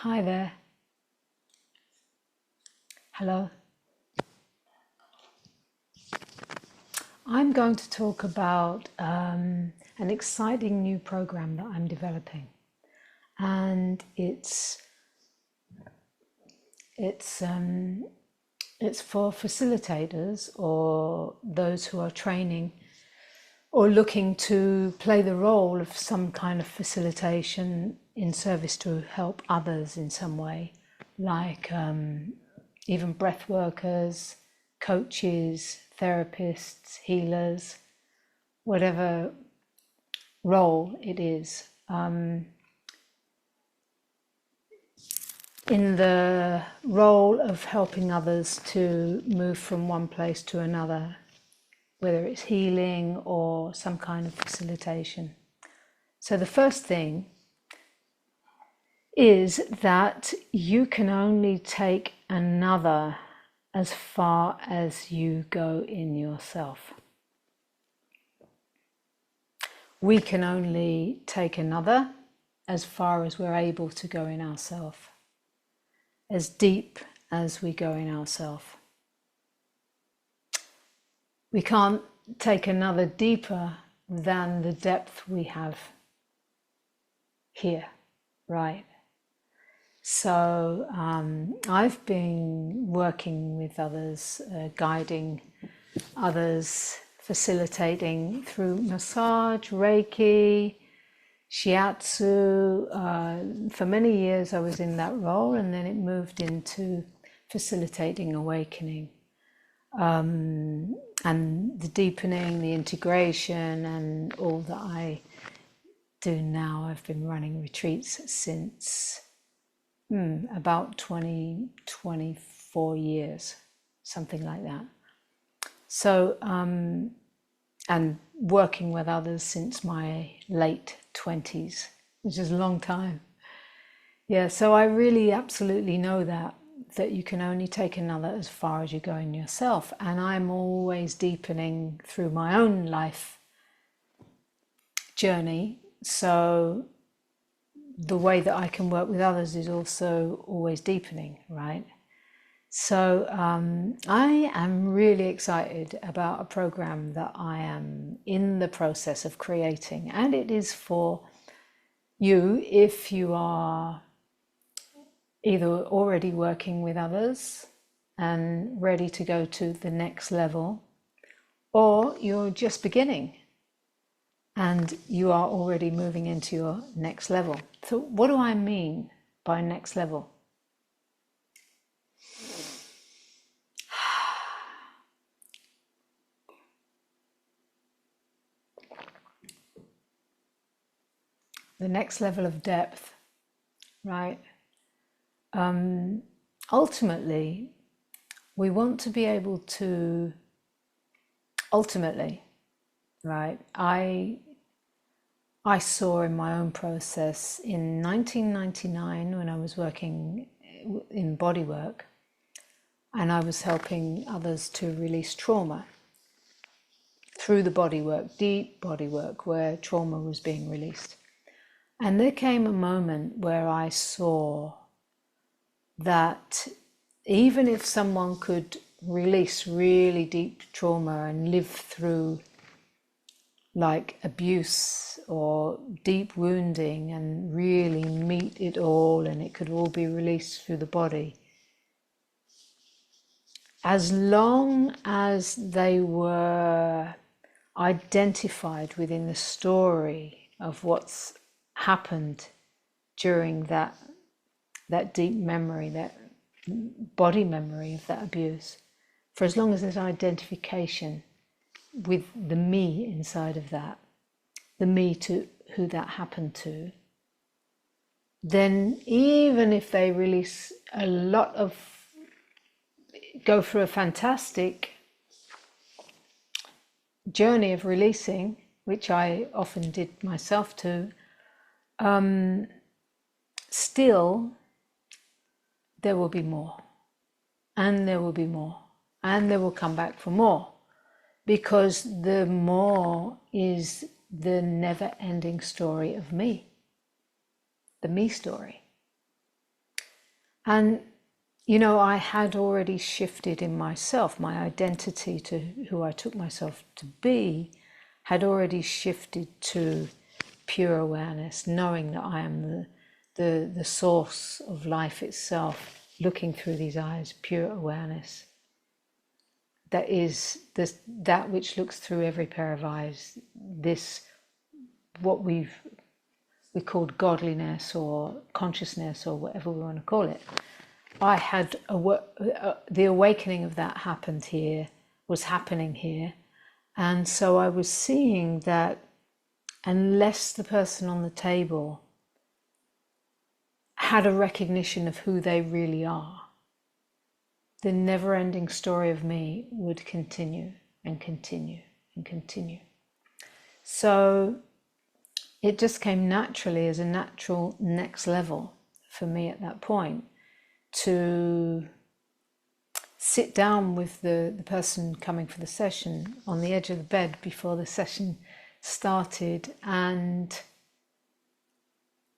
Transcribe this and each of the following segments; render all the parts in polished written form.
Hi there. Hello. I'm going to talk about an exciting new program that I'm developing, and it's for facilitators or those who are training or looking to play the role of some kind of facilitation in service to help others in some way, like even breath workers, coaches, therapists, healers, whatever role it is, in the role of helping others to move from one place to another, whether it's healing or some kind of facilitation. So the first thing is that you can only take another as far as you go in yourself. We can only take another as far as we're able to go in ourselves, as deep as we go in ourselves. We can't take another deeper than the depth we have here, right? So I've been working with others, guiding others, facilitating through massage, Reiki, Shiatsu. For many years I was in that role, and then it moved into facilitating awakening. And the deepening, the integration, and all that I do now. I've been running retreats since about 24 years, something like that. So, and working with others since my late 20s, which is a long time. Yeah, so I really absolutely know that you can only take another as far as you go in yourself. And I'm always deepening through my own life journey. So the way that I can work with others is also always deepening, right? So I am really excited about a program that I am in the process of creating. And it is for you if you are either already working with others and ready to go to the next level, or you're just beginning and you are already moving into your next level. So what do I mean by next level? The next level of depth, right? Ultimately, we want to be able to, right? I saw in my own process in 1999 when I was working in bodywork, and I was helping others to release trauma through the bodywork, deep bodywork, where trauma was being released. And there came a moment where I saw that even if someone could release really deep trauma and live through like abuse or deep wounding and really meet it all, and it could all be released through the body, as long as they were identified within the story of what's happened during that deep memory, that body memory of that abuse, for as long as there's identification with the me inside of that, the me to who that happened to, then even if they release a lot of, go through a fantastic journey of releasing, which I often did myself too, still there will be more, and there will be more, and they will come back for more, because the more is the never-ending story of me, the me story. And, you know, I had already shifted in myself, my identity to who I took myself to be had already shifted to pure awareness, knowing that I am the source of life itself, looking through these eyes, pure awareness. That is that which looks through every pair of eyes, this, what we called godliness or consciousness or whatever we want to call it. I had the awakening of that was happening here. And so I was seeing that unless the person on the table had a recognition of who they really are, the never-ending story of me would continue and continue and continue. So it just came naturally as a natural next level for me at that point to sit down with the person coming for the session on the edge of the bed before the session started, and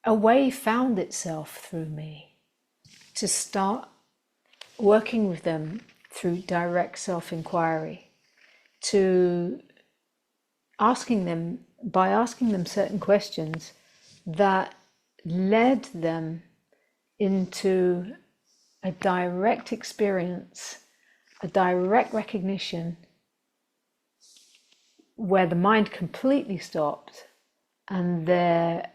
a way found itself through me to start working with them through direct self-enquiry, to asking them certain questions that led them into a direct experience, a direct recognition where the mind completely stopped and there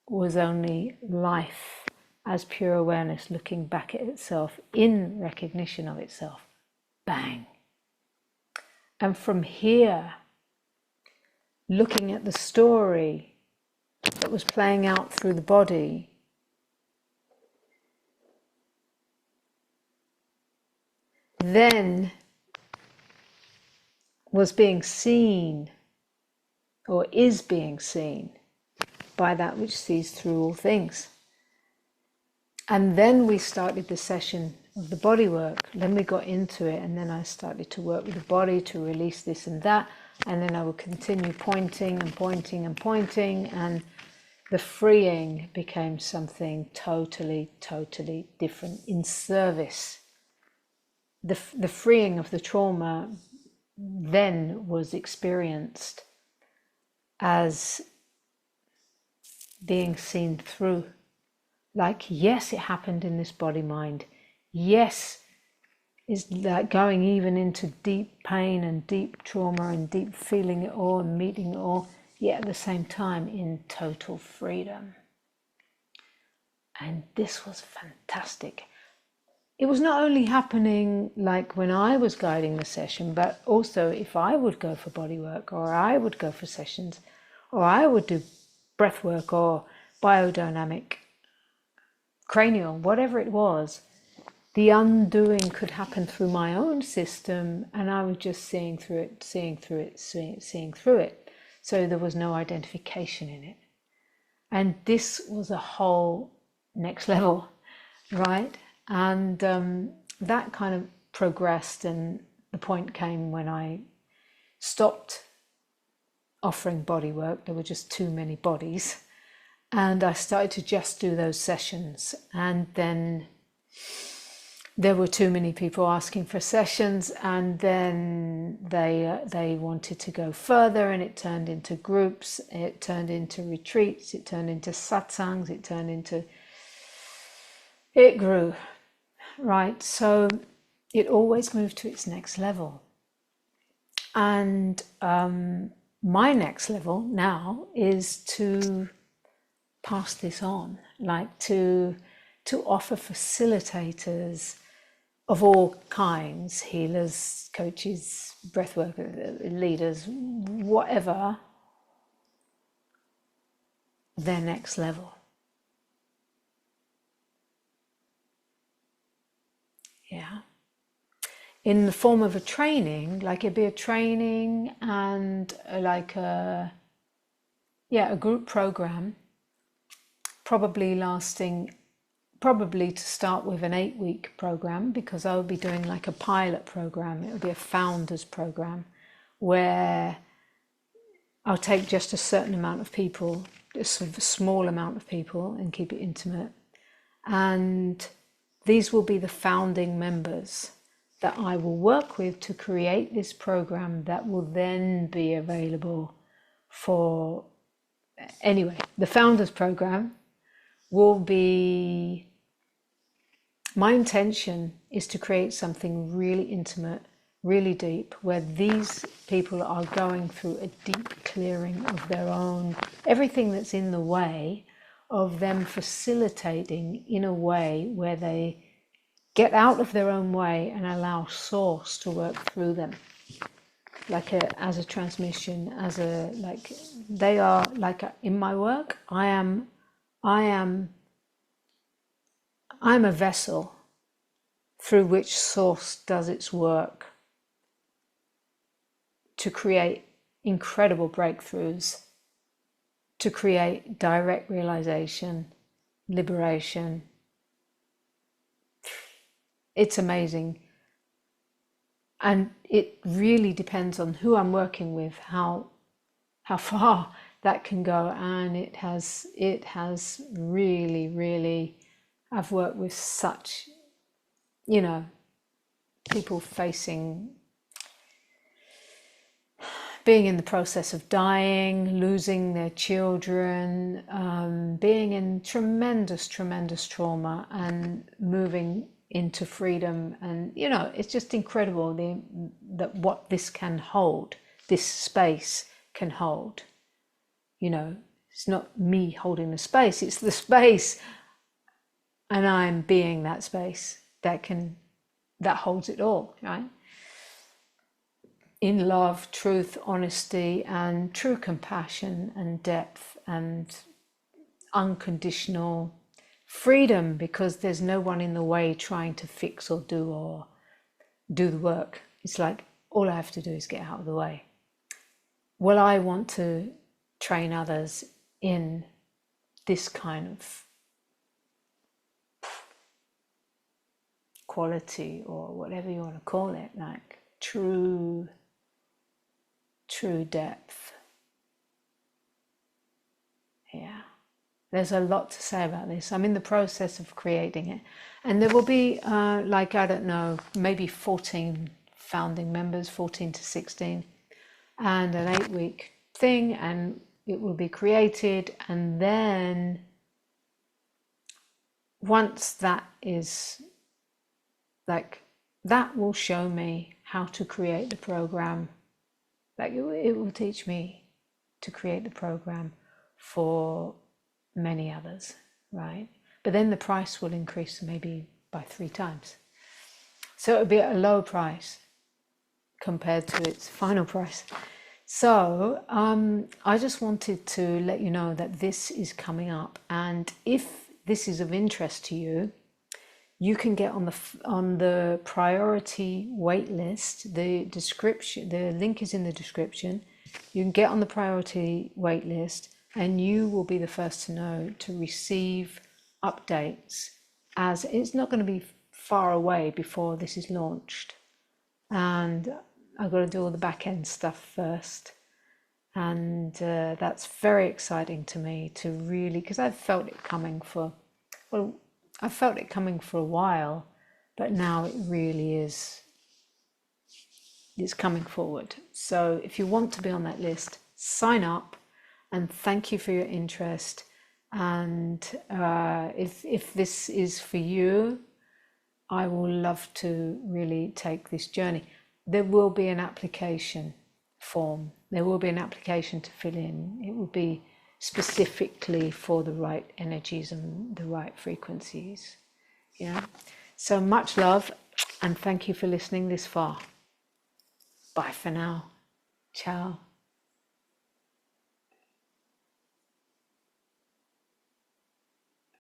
was only life as pure awareness looking back at itself in recognition of itself. Bang. And from here, looking at the story that was playing out through the body, then was being seen, or is being seen, by that which sees through all things. And then we started the session of the body work. Then we got into it, and then I started to work with the body to release this and that, and then I would continue pointing and pointing and pointing, and the freeing became something totally, totally different in service. The freeing of the trauma then was experienced as being seen through. Like, yes, it happened in this body mind. Yes, it's like going even into deep pain and deep trauma and deep feeling it all and meeting it all, yet at the same time in total freedom. And this was fantastic. It was not only happening like when I was guiding the session, but also if I would go for body work, or I would go for sessions, or I would do breath work or biodynamic, cranial, whatever it was, the undoing could happen through my own system, and I was just seeing through it, seeing through it, seeing through it. So there was no identification in it. And this was a whole next level, right? And that kind of progressed, and the point came when I stopped offering body work. There were just too many bodies, and I started to just do those sessions. And then there were too many people asking for sessions, and then they wanted to go further, and it turned into groups, it turned into retreats, it turned into satsangs, it grew. Right, so it always moved to its next level. And my next level now is to pass this on, like to offer facilitators of all kinds, healers, coaches, breathwork leaders, whatever, their next level. Yeah. In the form of a training, like it'd be a training and like a group program, probably to start with an 8-week program, because I would be doing like a pilot program. It would be a founders program where I'll take just a certain amount of people, a sort of a small amount of people, and keep it intimate. And these will be the founding members that I will work with to create this program that will then be available for, anyway, the founders program will be, my intention is to create something really intimate, really deep, where these people are going through a deep clearing of their own, everything that's in the way of them facilitating in a way where they get out of their own way and allow source to work through them, like as a transmission, as a, like, they are like in my work, I'm a vessel through which source does its work to create incredible breakthroughs, to create direct realization, liberation. It's amazing. And it really depends on who I'm working with, how far that can go. And it has really, I've worked with such, people facing, being in the process of dying, losing their children, being in tremendous trauma and moving into freedom. And it's just incredible that what this can hold, this space can hold. It's not me holding the space, it's the space, and I'm being that space that holds it all, right? In love, truth, honesty, and true compassion and depth and unconditional freedom, because there's no one in the way trying to fix or do the work. It's like, all I have to do is get out of the way. Well, I want to train others in this kind of quality, or whatever you want to call it, like true depth. Yeah, there's a lot to say about this. I'm in the process of creating it, and there will be I don't know, maybe 14 founding members, 14 to 16, and an 8-week thing, and it will be created. And then once that is, like, that will show me how to create the program. Like, it will teach me to create the program for many others, right? But then the price will increase maybe by 3 times. So it'll be at a low price compared to its final price. So I just wanted to let you know that this is coming up. And if this is of interest to you, you can get on the priority wait list. The link is in the description. You can get on the priority wait list, and you will be the first to know, to receive updates, as it's not going to be far away before this is launched. And I've got to do all the back end stuff first. And that's very exciting to me, to really, because I've felt it coming for a while, but now it really is, it's coming forward. So if you want to be on that list, sign up, and thank you for your interest. And if this is for you, I will love to really take this journey. There will be an application form. There will be an application to fill in. It will be specifically for the right energies and the right frequencies. Yeah. So much love, and thank you for listening this far. Bye for now. Ciao.